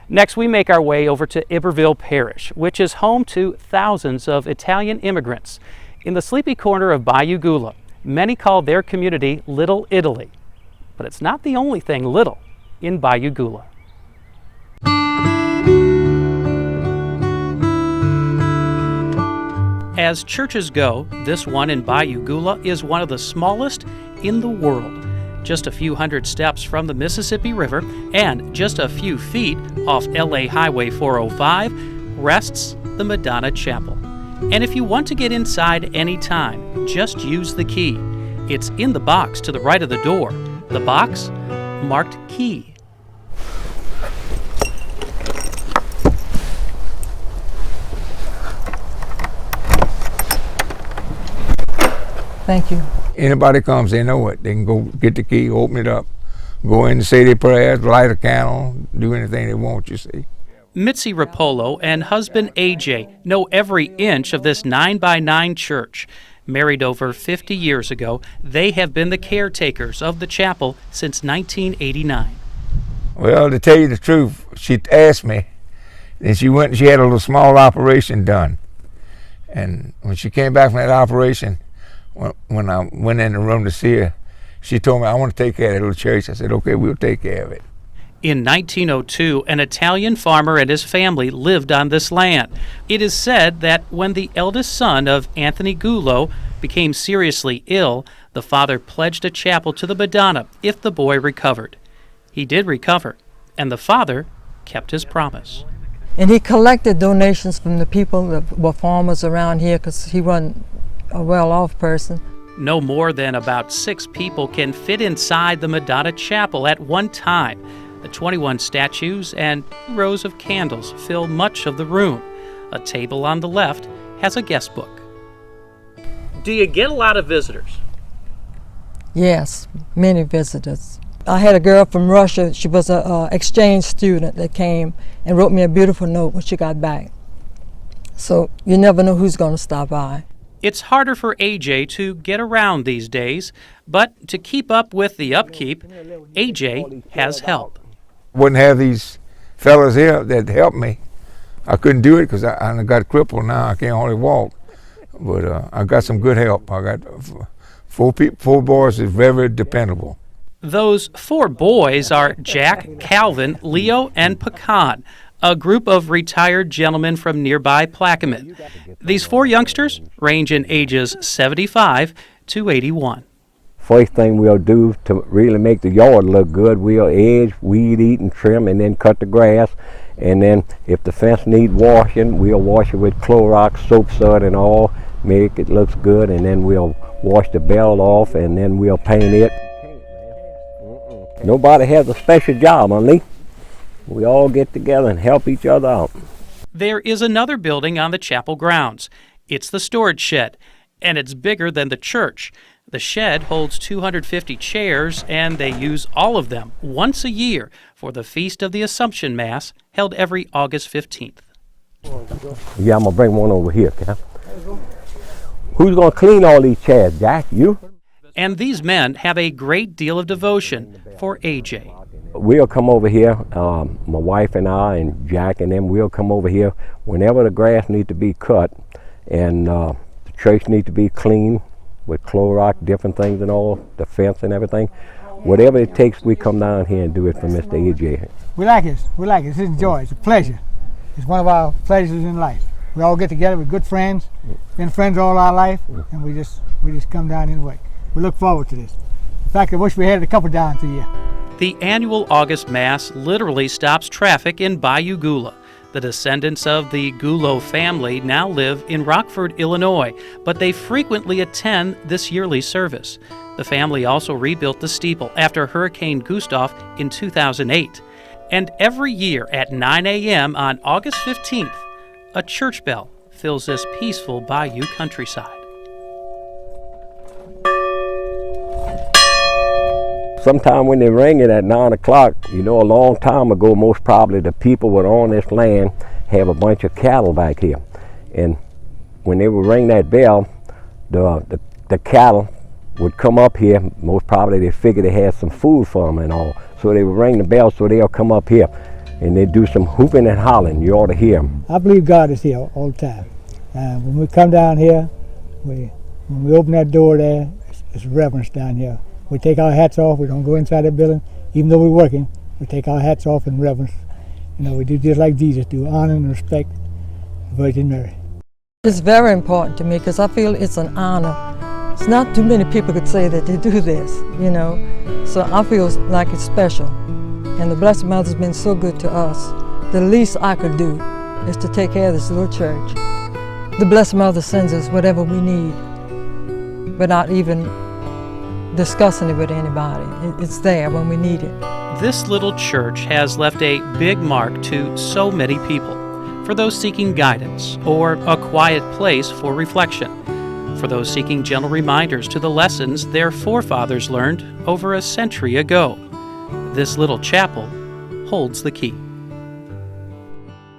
Next, we make our way over to Iberville Parish, which is home to thousands of Italian immigrants. In the sleepy corner of Bayou Goula, many call their community Little Italy. But it's not the only thing little in Bayou Goula. As churches go, this one in Bayou Goula is one of the smallest in the world. Just a few hundred steps from the Mississippi River and just a few feet off LA Highway 405 rests the Madonna Chapel. And if you want to get inside anytime, just use the key. It's in the box to the right of the door. The box marked key. Thank you. Anybody comes, they know it. They can go get the key, open it up, go in and say their prayers, light a candle, do anything they want, you see. Mitzi Rapolo and husband AJ know every inch of this 9x9 church. Married over 50 years ago, they have been the caretakers of the chapel since 1989. Well, to tell you the truth, she asked me, and she went and she had a little small operation done. And when she came back from that operation, when I went in the room to see her, she told me, I want to take care of that little church. I said, okay, we'll take care of it. In 1902, an Italian farmer and his family lived on this land. It is said that when the eldest son of Anthony Goula became seriously ill, the father pledged a chapel to the Madonna if the boy recovered. He did recover, and the father kept his promise. And he collected donations from the people that were farmers around here because he wasn't a well-off person. No more than about 6 people can fit inside the Madonna Chapel at one time. The 21 statues and rows of candles fill much of the room. A table on the left has a guest book. Do you get a lot of visitors? Yes, many visitors. I had a girl from Russia. She was an exchange student that came and wrote me a beautiful note when she got back. So you never know who's going to stop by. It's harder for AJ to get around these days, but to keep up with the upkeep, AJ has help. Wouldn't have these fellas here that helped me. I couldn't do it because I got crippled now. I can't hardly walk. But I got some good help. I got 4 boys that's very dependable. Those 4 boys are Jack, Calvin, Leo, and Pecan, a group of retired gentlemen from nearby Plaquemine. These 4 youngsters range in ages 75 to 81. First thing we'll do to really make the yard look good, we'll edge, weed eat, and trim, and then cut the grass. And then if the fence needs washing, we'll wash it with Clorox, soap sud, and all, make it look good. And then we'll wash the bell off, and then we'll paint it. Nobody has a special job, only we all get together and help each other out. There is another building on the chapel grounds. It's the storage shed, and it's bigger than the church. The shed holds 250 chairs, and they use all of them once a year for the Feast of the Assumption Mass, held every August 15th. Yeah, I'm going to bring one over here, Cap. Who's going to clean all these chairs, Jack? You? And these men have a great deal of devotion for AJ. We'll come over here, my wife and I and Jack and them, we'll come over here whenever the grass needs to be cut and the church needs to be cleaned with Clorox, different things and all, the fence and everything. Whatever it takes, we come down here and do it for Mr. AJ. We like it. It's a joy. It's a pleasure. It's one of our pleasures in life. We all get together with good friends, been friends all our life, and we just come down and work. We look forward to this. In fact, I wish we had it a couple times a year. The annual August Mass literally stops traffic in Bayou Goula. The descendants of the Goula family now live in Rockford, Illinois, but they frequently attend this yearly service. The family also rebuilt the steeple after Hurricane Gustav in 2008. And every year at 9 a.m. on August 15th, a church bell fills this peaceful Bayou countryside. Sometime when they ring it at 9 o'clock, you know, a long time ago, most probably the people that on this land have a bunch of cattle back here. And when they would ring that bell, the cattle would come up here. Most probably they figured they had some food for them and all. So they would ring the bell so they'll come up here. and they do some hooping and hollering. You ought to hear them. I believe God is here all the time. When we come down here, when we open that door there, it's reverence down here. We take our hats off. We don't go inside the building, even though we're working. We take our hats off in reverence. You know, we do just like Jesus do, honor and respect the Virgin Mary. It's very important to me because I feel it's an honor. It's not too many people could say that they do this, you know. So I feel like it's special. And the Blessed Mother's been so good to us. The least I could do is to take care of this little church. The Blessed Mother sends us whatever we need without even discussing it with anybody. It's there when we need it. This little church has left a big mark to so many people. For those seeking guidance or a quiet place for reflection. For those seeking gentle reminders to the lessons their forefathers learned over a century ago. This little chapel holds the key.